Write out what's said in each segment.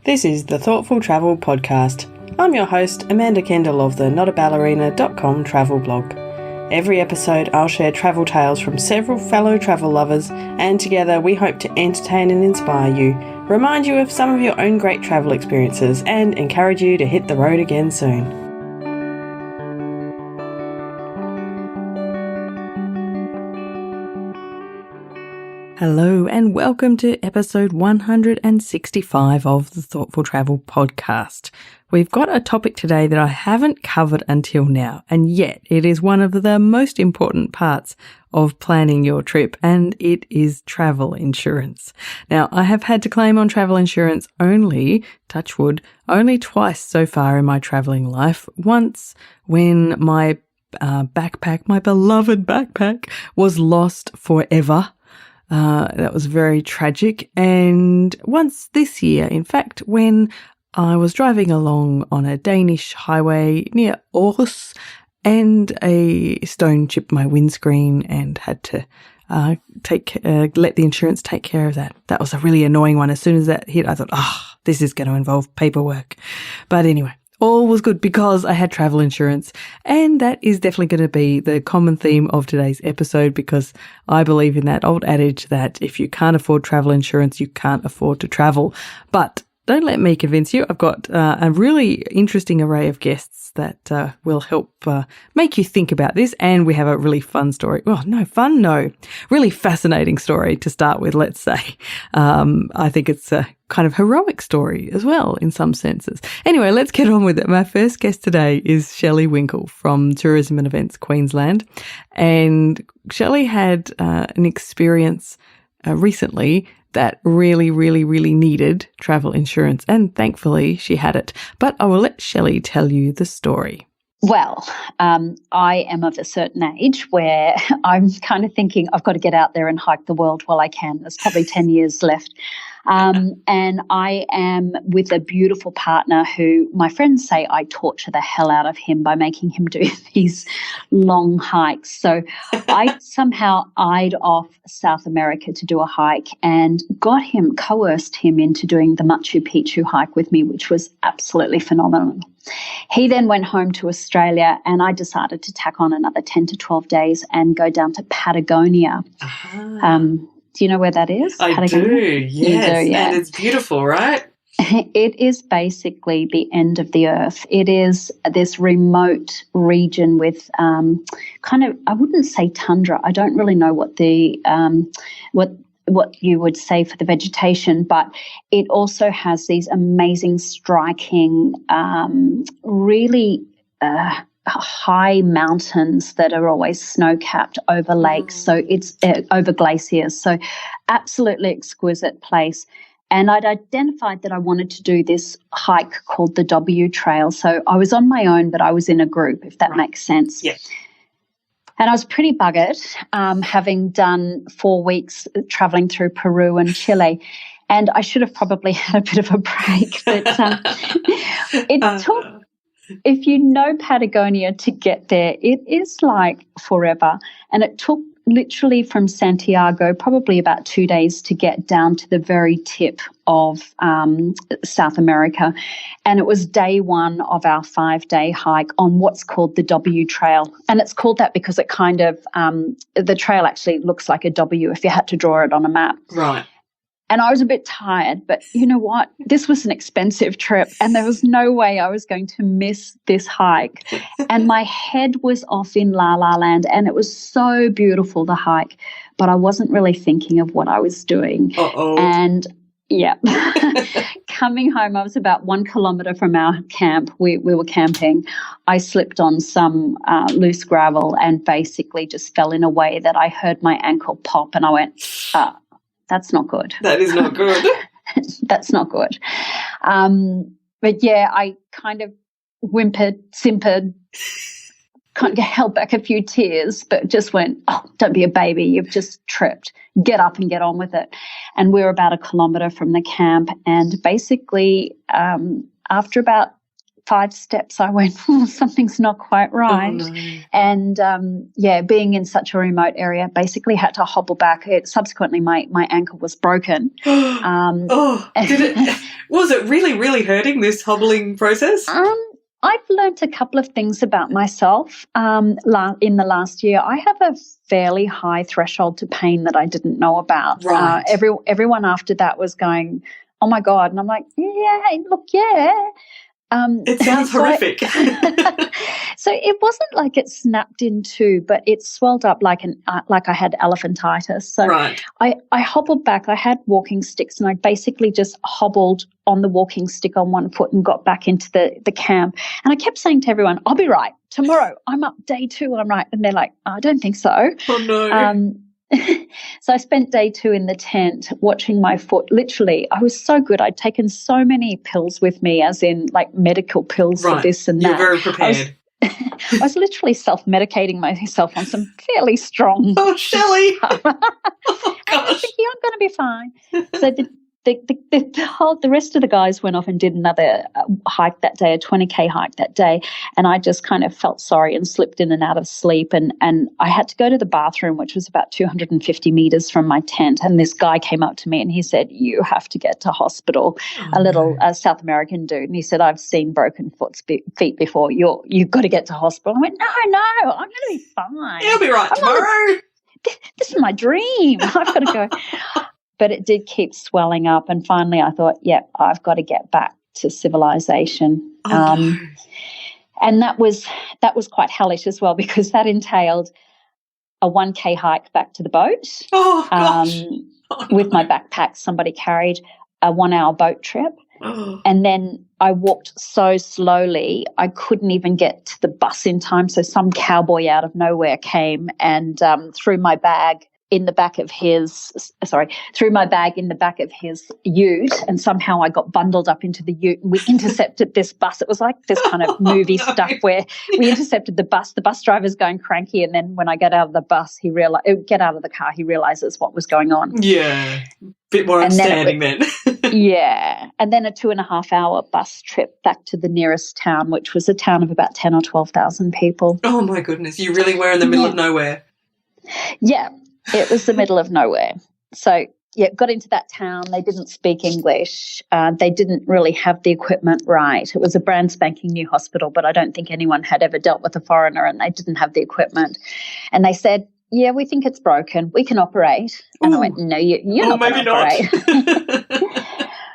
This is the Thoughtful Travel Podcast. I'm your host, Amanda Kendall of the notaballerina.com travel blog. Every episode I'll share travel tales from several fellow travel lovers, and together we hope to entertain and inspire you, remind you of some of your own great travel experiences, and encourage you to hit the road again soon. Hello and welcome to episode 165 of the Thoughtful Travel Podcast. We've got a topic today that I haven't covered until now, and yet it is one of the most important parts of planning your trip, and it is travel insurance. Now, I have had to claim on travel insurance only, touch wood, only twice so far in my traveling life. Once when my backpack, my beloved backpack, was lost forever. That was very tragic. And once this year, in fact, when I was driving along on a Danish highway near Aarhus and a stone chipped my windscreen and had to let the insurance take care of that. That was a really annoying one. As soon as that hit, I thought, this is going to involve paperwork. But anyway, all was good because I had travel insurance, and that is definitely going to be the common theme of today's episode, because I believe in that old adage that if you can't afford travel insurance, you can't afford to travel. But don't let me convince you. I've got a really interesting array of guests that will help make you think about this, and we have a really fun story. Well, really fascinating story to start with, let's say. I think it's a kind of heroic story as well in some senses. Anyway, let's get on with it. My first guest today is Shelley Winkel from Tourism and Events Queensland, and Shelley had an experience recently that really needed travel insurance, and thankfully she had it. But I will let Shelley tell you the story. Well, I am of a certain age where I'm kind of thinking I've got to get out there and hike the world while I can. There's probably 10 years left. And I am with a beautiful partner who my friends say I torture the hell out of him by making him do these long hikes. So I somehow eyed off South America to do a hike and coerced him into doing the Machu Picchu hike with me, which was absolutely phenomenal. He then went home to Australia, and I decided to tack on another 10 to 12 days and go down to Patagonia. Do you know where that is? I Patagonia? do, yes. You do, yeah. And it's beautiful, right? It is basically the end of the earth. It is this remote region with I wouldn't say tundra. I don't really know what the what you would say for the vegetation, but it also has these amazing, striking, really high mountains that are always snow-capped over lakes, so it's over glaciers. So absolutely exquisite place. And I'd identified that I wanted to do this hike called the W Trail. So I was on my own, but I was in a group, if that makes sense. Yes. And I was pretty buggered, having done 4 weeks traveling through Peru and Chile. And I should have probably had a bit of a break. But it took, if you know Patagonia to get there, it is like forever. And it took literally from Santiago probably about 2 days to get down to the very tip of South America. And it was day one of our 5-day hike on what's called the W Trail. And it's called that because it kind of, the trail actually looks like a W if you had to draw it on a map. Right. And I was a bit tired, but you know what? This was an expensive trip, and there was no way I was going to miss this hike. And my head was off in La La Land, and it was so beautiful, the hike, but I wasn't really thinking of what I was doing. Uh-oh. And yeah, coming home, I was about 1 kilometre from our camp. We were camping. I slipped on some loose gravel and basically just fell in a way that I heard my ankle pop, and I went, that's not good. That is not good. That's not good. But yeah, I kind of whimpered, simpered, kind of held back a few tears, but just went, don't be a baby. You've just tripped. Get up and get on with it. And we were about 1 kilometre from the camp. And basically, after about 5 steps, I went, something's not quite right. Oh, no. And, being in such a remote area, basically had to hobble back. Subsequently, my ankle was broken. Was it really, really hurting, this hobbling process? I've learnt a couple of things about myself in the last year. I have a fairly high threshold to pain that I didn't know about. Right. Everyone after that was going, oh, my God. And I'm like, It sounds horrific. So it wasn't like it snapped in two, but it swelled up like I had elephantitis. So right. I hobbled back. I had walking sticks, and I basically just hobbled on the walking stick on one foot and got back into the camp. And I kept saying to everyone, I'll be right. Tomorrow, I'm up day 2, I'm right. And they're like, I don't think so. Oh, no. So I spent day 2 in the tent watching my foot. Literally, I was so good. I'd taken so many pills with me, as in like medical pills for this and that. You're very prepared. I was literally self-medicating myself on some fairly strong. Oh, Shelley! Oh, gosh. I was thinking, I'm going to be fine. So the rest of the guys went off and did another hike that day, a 20K hike that day, and I just kind of felt sorry and slipped in and out of sleep, and I had to go to the bathroom, which was about 250 meters from my tent, and this guy came up to me and he said, you have to get to hospital. A little South American dude, and he said, I've seen broken feet before. You've got to get to hospital. I went, no, I'm going to be fine. You'll be right tomorrow. This is my dream. I've got to go. But it did keep swelling up, and finally I thought, I've got to get back to civilization. No. And that was quite hellish as well, because that entailed a 1K hike back to the boat. Oh, gosh. With my backpack. Somebody carried a 1-hour boat trip. Oh. And then I walked so slowly I couldn't even get to the bus in time. So some cowboy out of nowhere came and threw my bag in the back of his ute, and somehow I got bundled up into the ute, and we intercepted this bus. It was like this kind of movie stuff where we intercepted the bus. The bus driver's going cranky, and then when I get out of the car, he realizes what was going on. Yeah, bit more understanding then. Yeah, and then a 2.5-hour bus trip back to the nearest town, which was a town of about 10 or 12,000 people. Oh my goodness, you really were in the middle of nowhere. Yeah. It was the middle of nowhere. So, got into that town. They didn't speak English. They didn't really have the equipment right. It was a brand spanking new hospital, but I don't think anyone had ever dealt with a foreigner, and they didn't have the equipment. And they said, we think it's broken. We can operate. And I went, no, you're not going to operate.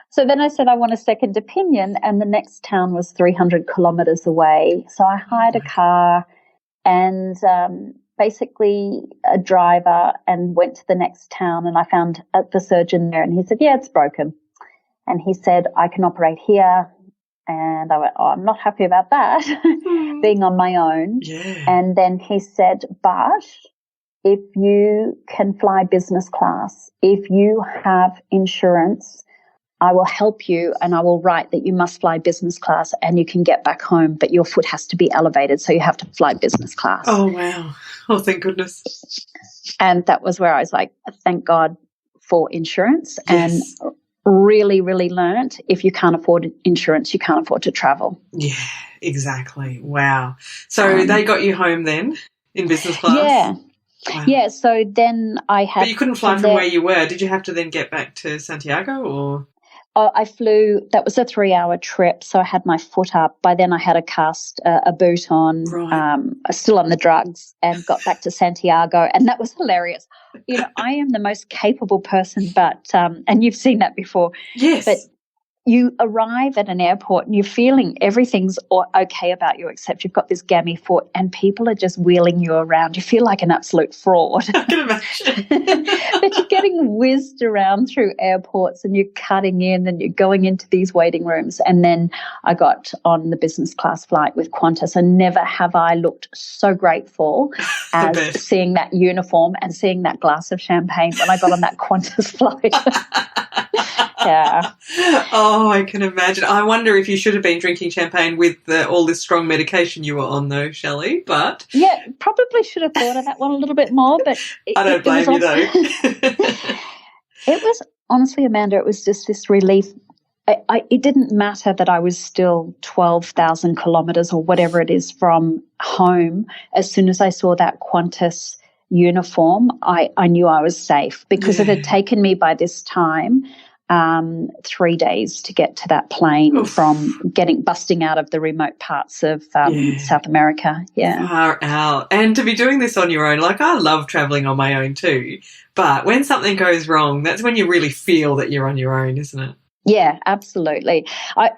So then I said, I want a second opinion. And the next town was 300 kilometres away. So I hired a car and basically a driver, and went to the next town, and I found the surgeon there, and he said, it's broken. And he said, I can operate here. And I went, I'm not happy about that, being on my own. Yeah. And then he said, but if you can fly business class, if you have insurance, I will help you, and I will write that you must fly business class and you can get back home, but your foot has to be elevated, so you have to fly business class. Oh, wow. Oh, thank goodness. And that was where I was like, thank God for insurance. Yes. And really, really learnt, if you can't afford insurance, you can't afford to travel. Yeah, exactly. Wow. So they got you home then in business class? Yeah. Wow. Yeah, so then I had... But you couldn't fly from where you were. Did you have to then get back to Santiago or...? I flew, that was a 3-hour trip, so I had my foot up. By then I had a cast, a boot on, still on the drugs, and got back to Santiago, and that was hilarious. I am the most capable person, but, and you've seen that before. Yes. But you arrive at an airport and you're feeling everything's okay about you, except you've got this gammy foot and people are just wheeling you around. You feel like an absolute fraud. I can imagine. But you're getting whizzed around through airports and you're cutting in and you're going into these waiting rooms. And then I got on the business class flight with Qantas, and never have I looked so grateful as seeing that uniform and seeing that glass of champagne when I got on that Qantas flight. Yeah. Oh, I can imagine. I wonder if you should have been drinking champagne with all this strong medication you were on, though, Shelley. But yeah, probably should have thought of that one a little bit more. But I don't blame you, though. It was honestly, Amanda, it was just this relief it didn't matter that I was still 12,000 kilometres or whatever it is from home. As soon as I saw that Qantas uniform, I knew I was safe, because it had taken me by this time 3 days to get to that plane from busting out of the remote parts of South America. Yeah. Far out. And to be doing this on your own, like, I love travelling on my own too, but when something goes wrong, that's when you really feel that you're on your own, isn't it? Yeah, absolutely.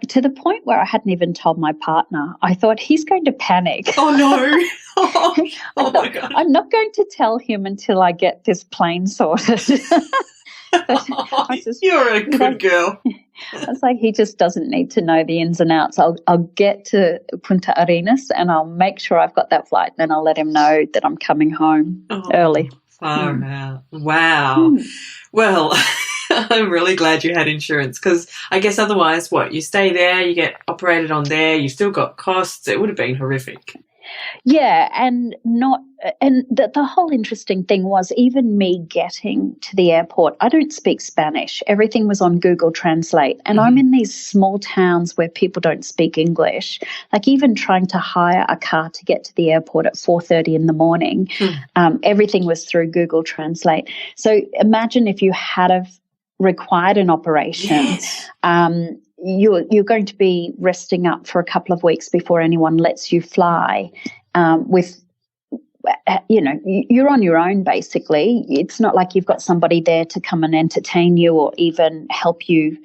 To the point where I hadn't even told my partner. I thought, he's going to panic. Oh, no. Oh my God. I'm not going to tell him until I get this plane sorted. You're a good girl. I was like, he just doesn't need to know the ins and outs. I'll get to Punta Arenas and I'll make sure I've got that flight, and then I'll let him know that I'm coming home early. Far out. Wow. Well, I'm really glad you had insurance, because I guess otherwise, you stay there, you get operated on there, you still got costs. It would have been horrific. Yeah, and the whole interesting thing was, even me getting to the airport, I don't speak Spanish. Everything was on Google Translate, and I'm in these small towns where people don't speak English. Like, even trying to hire a car to get to the airport at 4:30 in the morning, everything was through Google Translate. So imagine if you had have required an operation. You're going to be resting up for a couple of weeks before anyone lets you fly. You're on your own, basically. It's not like you've got somebody there to come and entertain you or even help you,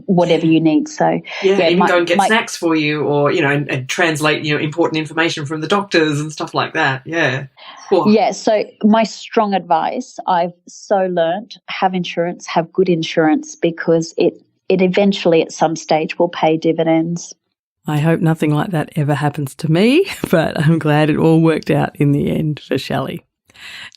whatever you need. So even go and get snacks for you, or and translate important information from the doctors and stuff like that. Yeah, so my strong advice, I've so learnt, have insurance, have good insurance, because it eventually at some stage will pay dividends. I hope nothing like that ever happens to me, but I'm glad it all worked out in the end for Shelley.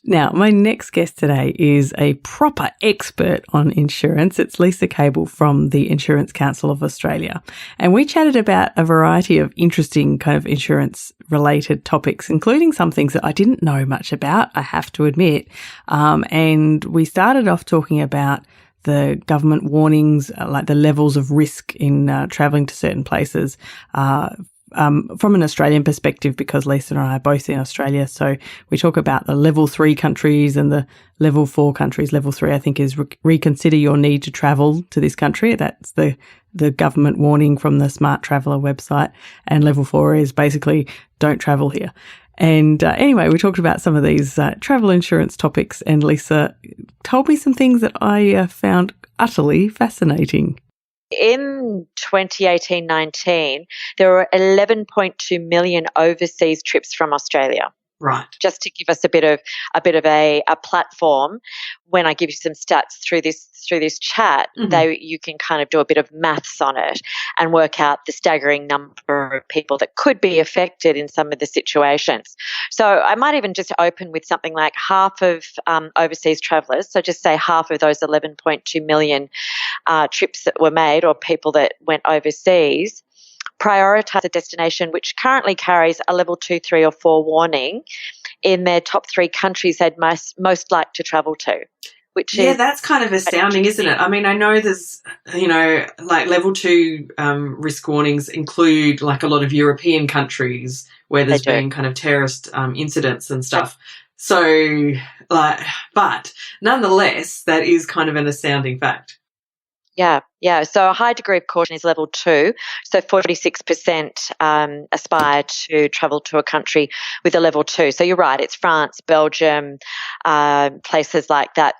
Now, my next guest today is a proper expert on insurance. It's Lisa Kable from the Insurance Council of Australia. And we chatted about a variety of interesting kind of insurance-related topics, including some things that I didn't know much about, I have to admit. And we started off talking about the government warnings, like the levels of risk in travelling to certain places, from an Australian perspective, because Lisa and I are both in Australia. So we talk about the level 3 countries and the level 4 countries. Level 3, I think, is reconsider your need to travel to this country. That's the government warning from the Smart Traveller website. And level 4 is basically don't travel here. And anyway, we talked about some of these travel insurance topics, and Lisa told me some things that I found utterly fascinating. In 2018-19, there were 11.2 million overseas trips from Australia. Right. Just to give us a bit of a platform, when I give you some stats through this chat, you can kind of do a bit of maths on it and work out the staggering number of people that could be affected in some of the situations. So I might even just open with something like half of overseas travellers, so just say half of those 11.2 million trips that were made, or people that went overseas, prioritise a destination which currently carries a level 2, 3 or 4 warning in their top 3 countries they'd most like to travel to. That's kind of astounding, isn't it? I mean, I know there's, like level 2 risk warnings include like a lot of European countries where there's been kind of terrorist incidents and stuff. So, but nonetheless, that is kind of an astounding fact. Yeah. So a high degree of caution is level 2. So 46% aspire to travel to a country with a level 2. So you're right, it's France, Belgium, places like that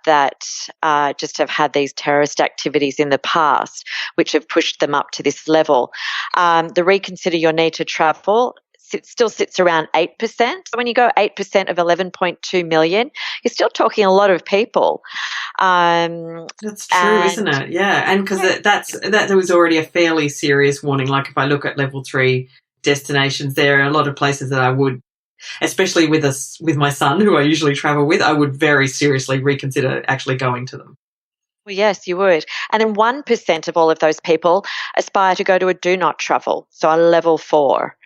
just have had these terrorist activities in the past, which have pushed them up to this level. The reconsider your need to travel still sits around 8%. So when you go 8% of 11.2 million, you're still talking a lot of people. That's true, isn't it? Yeah, and because that was already a fairly serious warning. Like if I look at level 3 destinations, there are a lot of places that I would, especially with my son, who I usually travel with, I would very seriously reconsider actually going to them. Well, yes, you would. And then 1% of all of those people aspire to go to a do not travel, so a level 4.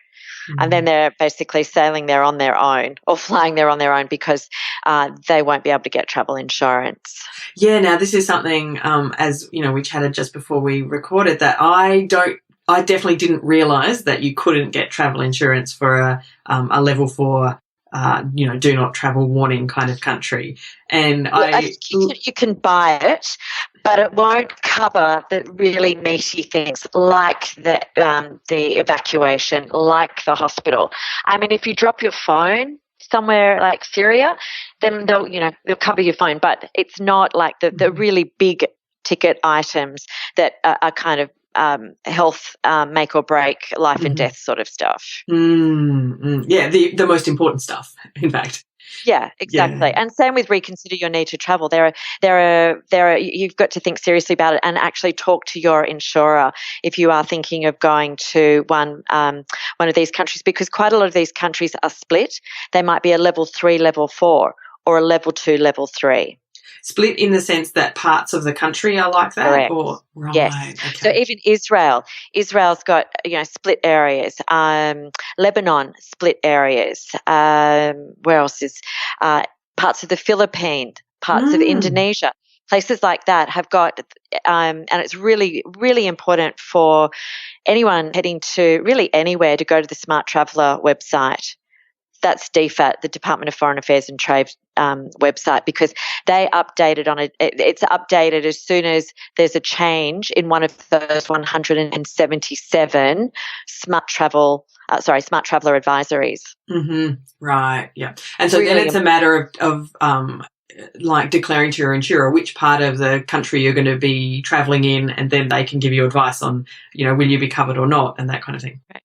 And then they're basically sailing there on their own or flying there on their own because they won't be able to get travel insurance. Yeah, now this is something, as you know, we chatted just before we recorded, that I definitely didn't realise that you couldn't get travel insurance for a level 4, do not travel warning kind of country. And I think you can buy it, but it won't cover the really meaty things like the evacuation, like the hospital. I mean, if you drop your phone somewhere like Syria, then they'll cover your phone, but it's not like the really big ticket items that are kind of health make or break, life and death sort of stuff. Yeah, the most important stuff, in fact. Yeah, exactly. Yeah. And same with reconsider your need to travel. There are you've got to think seriously about it and actually talk to your insurer if you are thinking of going to one of these countries, because quite a lot of these countries are split. They might be a level 3, level 4, or a level 2, level 3. Split in the sense that parts of the country are like that? Correct. Or right, yes. Okay. So even Israel's got split areas. Lebanon, split areas. Where else is parts of the Philippines, parts of Indonesia, places like that have got, and it's really, really important for anyone heading to really anywhere to go to the Smart Traveller website. That's DFAT, the Department of Foreign Affairs and Trade website, because they update it it's updated as soon as there's a change in one of those 177 Smart Traveller advisories. Right, yeah. And so then it's a matter of like declaring to your insurer which part of the country you're going to be travelling in, and then they can give you advice on, will you be covered or not, and that kind of thing. Right.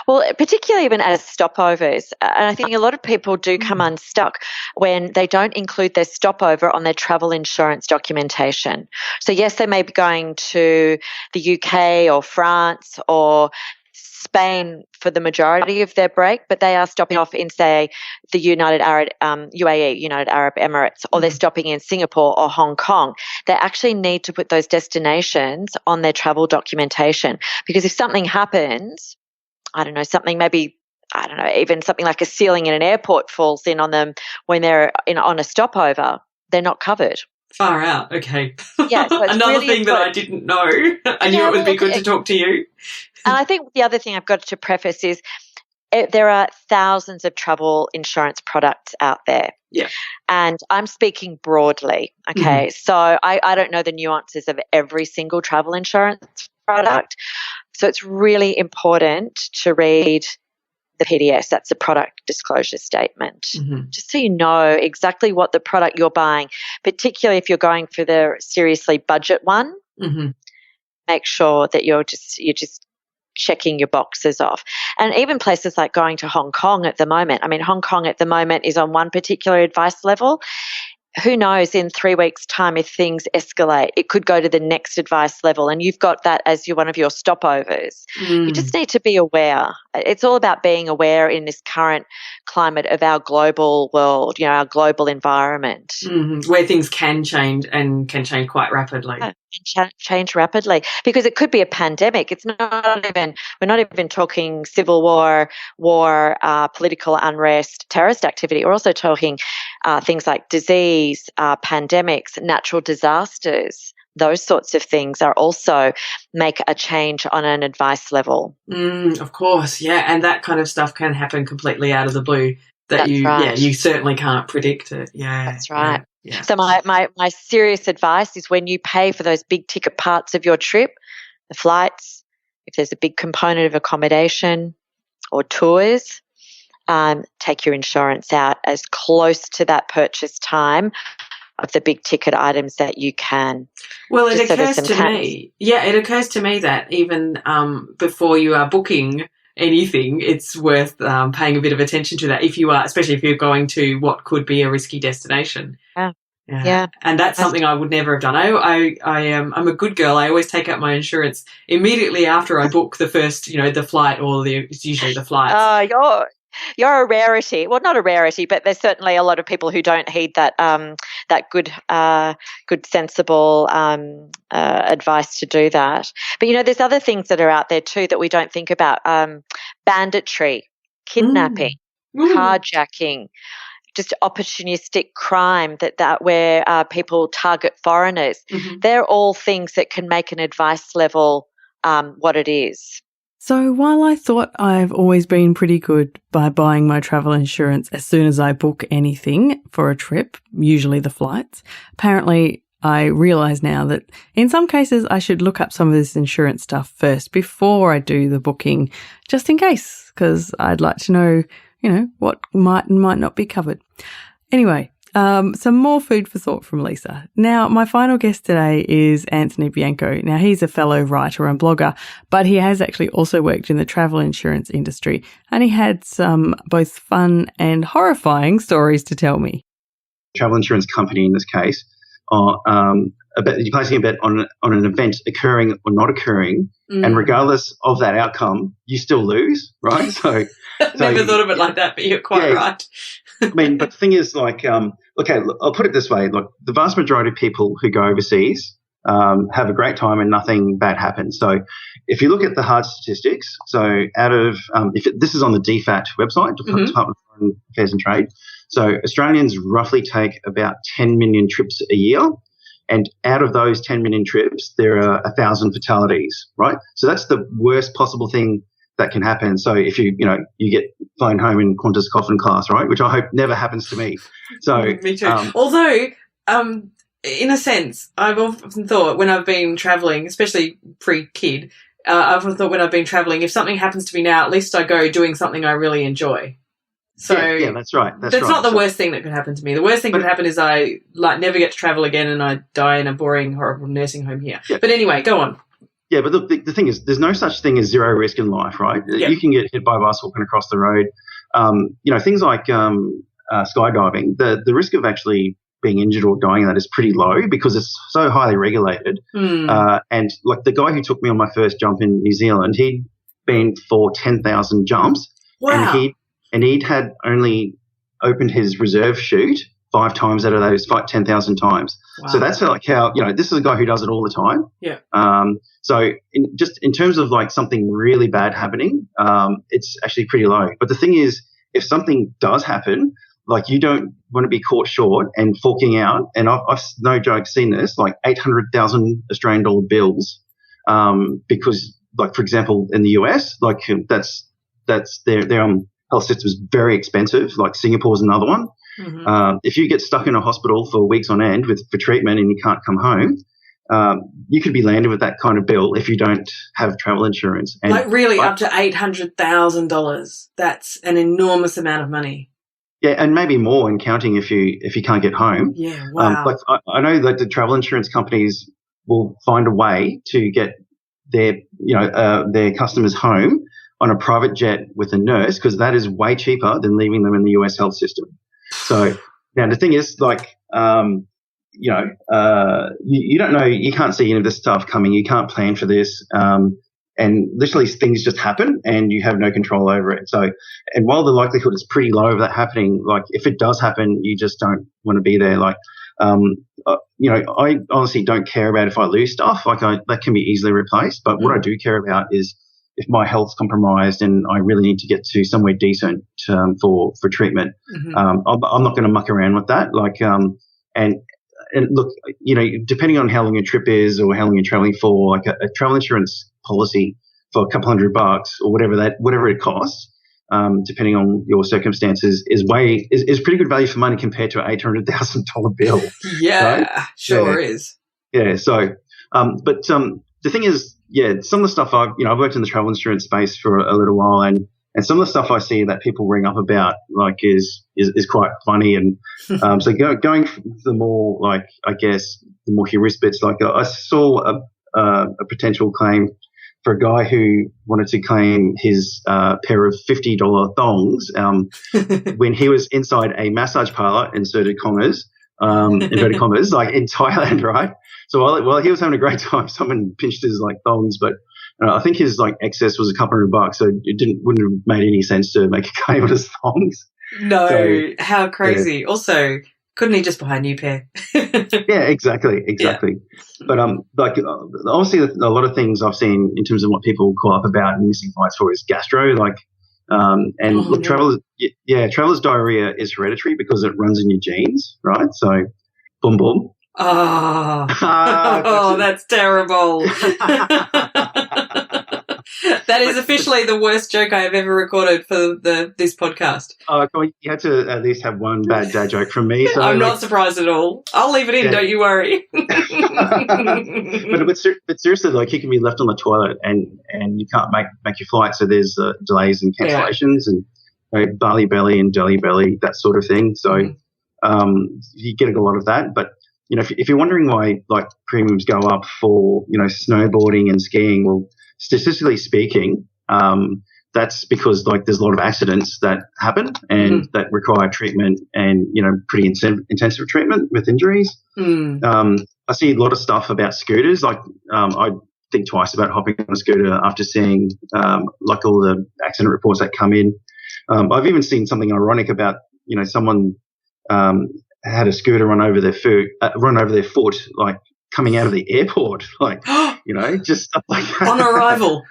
Well, particularly even as stopovers, and I think a lot of people do come unstuck when they don't include their stopover on their travel insurance documentation. So yes, they may be going to the UK or France or Spain for the majority of their break, but they are stopping off in, say, the UAE, United Arab Emirates, or they're stopping in Singapore or Hong Kong. They actually need to put those destinations on their travel documentation, because if something happens, even something like a ceiling in an airport falls in on them when they're on a stopover, they're not covered. Far out. Okay. Yeah. So it's another really thing that I didn't know. I knew it would be good to talk to you. And I think the other thing I've got to preface is there are thousands of travel insurance products out there. Yeah. And I'm speaking broadly. Okay. So I don't know the nuances of every single travel insurance product. So it's really important to read the PDS, that's the product disclosure statement, just so you know exactly what the product you're buying, particularly if you're going for the seriously budget one. Make sure that you're just checking your boxes off. And even places like going to Hong Kong at the moment. I mean, Hong Kong at the moment is on one particular advice level. Who knows in 3 weeks' time if things escalate, it could go to the next advice level, and you've got that as one of your stopovers. You just need to be aware. It's all about being aware in this current climate of our global world, our global environment. Where things can change and can change quite rapidly. Change rapidly, because it could be a pandemic. We're not even talking civil war, political unrest, terrorist activity. We're also talking things like disease, pandemics, natural disasters. Those sorts of things are also make a change on an advice level. Of course, yeah, and that kind of stuff can happen completely out of the blue. You certainly can't predict it. Yeah, that's right. Yeah. So my serious advice is, when you pay for those big ticket parts of your trip, the flights, if there's a big component of accommodation or tours, take your insurance out as close to that purchase time of the big ticket items that you can. Well, it occurs to me that even before you are booking anything, it's worth paying a bit of attention to that, especially if you're going to what could be a risky destination. Yeah. And that's something I would never have done. I'm a good girl. I always take out my insurance immediately after I book the first, the flight, or it's usually the flights. You're a rarity. Well, not a rarity, but there's certainly a lot of people who don't heed that good, sensible advice to do that. But there's other things that are out there too that we don't think about. Banditry. kidnapping, carjacking, just opportunistic crime that where people target foreigners. They're all things that can make an advice level what it is. So while I thought I've always been pretty good by buying my travel insurance as soon as I book anything for a trip, usually the flights, apparently I realise now that in some cases I should look up some of this insurance stuff first before I do the booking, just in case, because I'd like to know, what might and might not be covered. Anyway, some more food for thought from Lisa. Now, my final guest today is Anthony Bianco. Now, he's a fellow writer and blogger, but he has actually also worked in the travel insurance industry, and he had some both fun and horrifying stories to tell me. Travel insurance company in this case, you're placing a bet on an event occurring or not occurring, and regardless of that outcome, you still lose, right? So never thought of it like that, but you're quite right. I mean, but the thing is, okay, I'll put it this way: the vast majority of people who go overseas have a great time and nothing bad happens. So, if you look at the hard statistics, so this is on the DFAT website, Department of Foreign Affairs and Trade. So, Australians roughly take about 10 million trips a year. And out of those 10 million trips, there are 1,000 fatalities, right? So that's the worst possible thing that can happen. So if you get flown home in Qantas coffin class, right, which I hope never happens to me. So me too. Although, in a sense, I've often thought when I've been travelling, especially pre-kid, I've often thought when I've been travelling, if something happens to me now, at least I go doing something I really enjoy. So yeah, that's right. That's not the worst thing that could happen to me. The worst thing that could happen is I never get to travel again and I die in a boring, horrible nursing home here. Yeah. But anyway, go on. Yeah, but the thing is, there's no such thing as zero risk in life, right? Yeah. You can get hit by a bus walking across the road. Things like skydiving, the risk of actually being injured or dying in that is pretty low because it's so highly regulated. And like the guy who took me on my first jump in New Zealand, he'd been for 10,000 jumps. Wow. And he'd had only opened his reserve chute 5 times out of those 10,000 times. Wow. So that's like how, this is a guy who does it all the time. Yeah. So in terms of like something really bad happening, it's actually pretty low. But the thing is, if something does happen, like you don't want to be caught short and forking out. And I've no joke seen this, like 800,000 Australian dollar bills, because like, for example, in the US, like that's their health system is very expensive. Like Singapore's another one. If you get stuck in a hospital for weeks on end for treatment and you can't come home, you could be landed with that kind of bill if you don't have travel insurance. And up to $800,000. That's an enormous amount of money. Yeah, and maybe more and counting if you can't get home. Yeah, wow. I know that the travel insurance companies will find a way to get their customers home on a private jet with a nurse because that is way cheaper than leaving them in the US health system. So now the thing is, like, you don't know, you can't see any of this stuff coming. You can't plan for this. And literally things just happen and you have no control over it. So, and while the likelihood is pretty low of that happening, like if it does happen, you just don't want to be there. Like, I honestly don't care about if I lose stuff. Like that can be easily replaced. But what I do care about is if my health's compromised and I really need to get to somewhere decent for treatment, I'm not going to muck around with that. Like, and look, depending on how long your trip is or how long you're traveling for, like a travel insurance policy for a couple $100 or whatever it costs, depending on your circumstances, is pretty good value for money compared to an $800,000 bill. Yeah, right? sure is. Yeah. So, but the thing is, some of the stuff I've worked in the travel insurance space for a little while, and some of the stuff I see that people ring up about, like, is quite funny. And so going for the more, like, I guess, the more humorous bits, like I saw a potential claim for a guy who wanted to claim his pair of $50 thongs when he was inside a massage parlor, inverted commas, like in Thailand, right? So while he was having a great time, someone pinched his like thongs, but I think his like excess was a couple $100, so it wouldn't have made any sense to make a claim on his thongs. No, so, how crazy! Yeah. Also, couldn't he just buy a new pair? Yeah, exactly. Yeah. But like obviously a lot of things I've seen in terms of what people call up about and missing flights for is gastro. Like Look, traveler's diarrhea is hereditary because it runs in your genes, right? So, boom, boom. Oh, that's terrible. That is officially the worst joke I have ever recorded for this podcast. Oh, you had to at least have one bad dad joke from me. So I'm not surprised at all. I'll leave it in, don't you worry. but seriously, like, you can be left on the toilet and you can't make your flight, so there's delays and cancellations and barley belly and jelly belly, that sort of thing. So you get a lot of that. But you know, if you're wondering why like premiums go up for, you know, snowboarding and skiing, well, statistically speaking, that's because like there's a lot of accidents that happen and that require treatment and, you know, pretty intensive treatment with injuries. I see a lot of stuff about scooters. Like I think twice about hopping on a scooter after seeing like all the accident reports that come in. I've even seen something ironic about, you know, someone had a scooter run over their foot, like coming out of the airport, like, you know, just stuff like that. On arrival.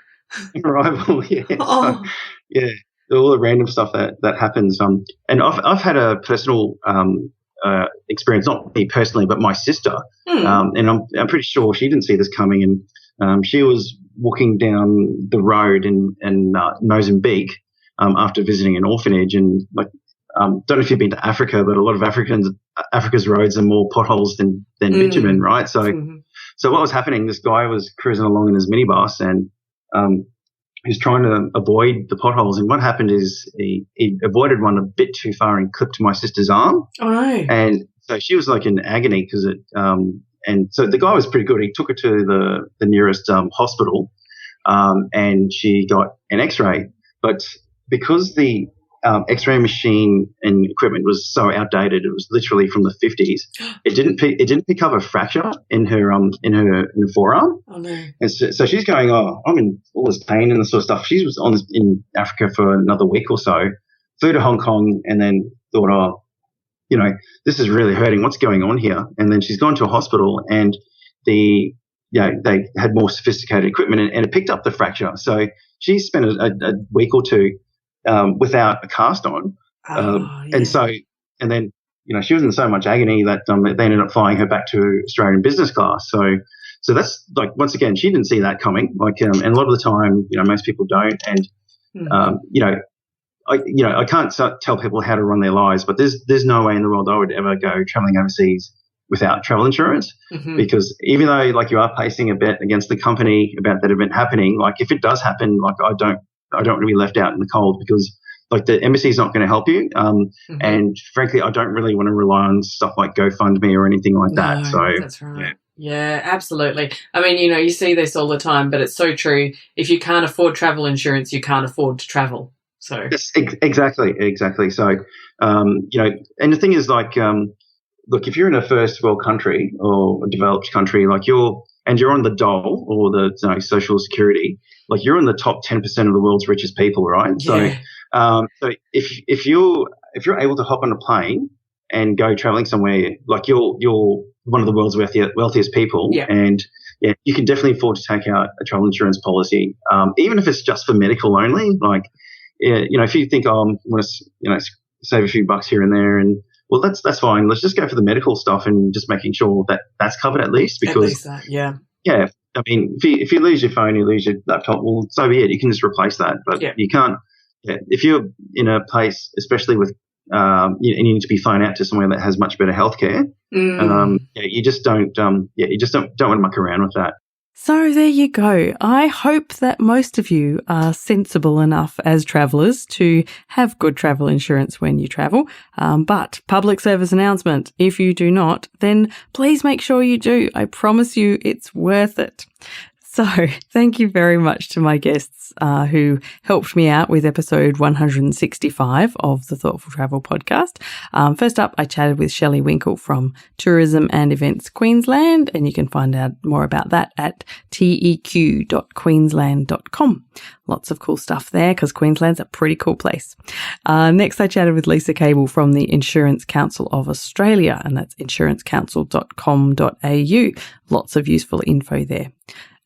Yeah. So, yeah, all the random stuff that happens. And I've had a personal experience, not me personally, but my sister. And I'm pretty sure she didn't see this coming. And she was walking down the road in Mozambique after visiting an orphanage, and like, don't know if you've been to Africa, but a lot of Africa's roads are more potholes than bitumen, right? So, so what was happening? This guy was cruising along in his minibus, and he was trying to avoid the potholes. And what happened is he avoided one a bit too far and clipped my sister's arm. Oh no! And so she was like in agony because it. And so the guy was pretty good. He took her to the nearest hospital, and she got an X-ray. But because the X-ray machine and equipment was so outdated, it was literally from the 50s. It didn't pick up a fracture in her forearm. Oh no! And so she's going, oh, I'm in all this pain and this sort of stuff. She was in Africa for another week or so, flew to Hong Kong, and then thought, oh, you know, this is really hurting. What's going on here? And then she's gone to a hospital, and they had more sophisticated equipment, and it picked up the fracture. So she spent a week or two without a cast on. And then, you know, she was in so much agony that they ended up flying her back to Australian business class. So that's like, once again, she didn't see that coming. Like, and a lot of the time, you know, most people don't. And, I can't tell people how to run their lives, but there's no way in the world I would ever go traveling overseas without travel insurance, because even though like you are placing a bet against the company about that event happening, like if it does happen, like I don't want to be left out in the cold, because like the embassy is not going to help you. And frankly, I don't really want to rely on stuff like GoFundMe or anything like that. So that's right. Yeah, absolutely. I mean, you know, you see this all the time, but it's so true. If you can't afford travel insurance, you can't afford to travel. So yes, exactly. So, you know, and the thing is, like, look, if you're in a first world country or a developed country, like you're on the dole or the social security, like you're in the top 10% of the world's richest people, right? Yeah. So if you're able to hop on a plane and go traveling somewhere, like you're one of the world's wealthiest people, and you can definitely afford to take out a travel insurance policy, even if it's just for medical only. Like, you know, if you think, I want to, you know, save a few bucks here and there, and well, that's fine. Let's just go for the medical stuff and just making sure that that's covered at least, because at least that, yeah. I mean, if you lose your phone, you lose your laptop, well, so be it. You can just replace that, but you can't. Yeah, if you're in a place, especially with, and you need to be flown out to somewhere that has much better healthcare, you just don't want to muck around with that. So there you go. I hope that most of you are sensible enough as travellers to have good travel insurance when you travel. But public service announcement, if you do not, then please make sure you do. I promise you it's worth it. So thank you very much to my guests who helped me out with episode 165 of the Thoughtful Travel podcast. First up, I chatted with Shelley Winkel from Tourism and Events Queensland, and you can find out more about that at teq.queensland.com. Lots of cool stuff there because Queensland's a pretty cool place. Next, I chatted with Lisa Kable from the Insurance Council of Australia, and that's insurancecouncil.com.au. Lots of useful info there.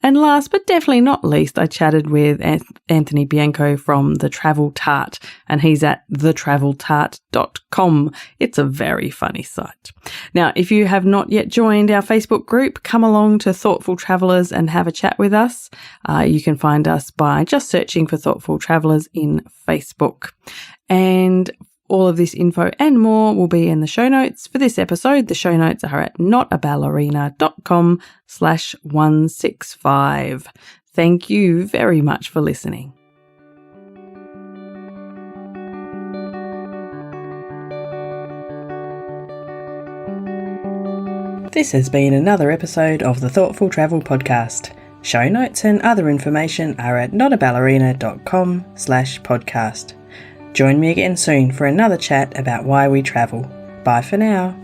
And last but definitely not least, I chatted with Anthony Bianco from The Travel Tart, and he's at thetraveltart.com. It's a very funny site. Now, if you have not yet joined our Facebook group, come along to Thoughtful Travellers and have a chat with us. You can find us by just searching for Thoughtful Travellers in Facebook. And all of this info and more will be in the show notes for this episode. The show notes are at notaballerina.com/165. Thank you very much for listening. This has been another episode of the Thoughtful Travel Podcast. Show notes and other information are at notaballerina.com/podcast. Join me again soon for another chat about why we travel. Bye for now.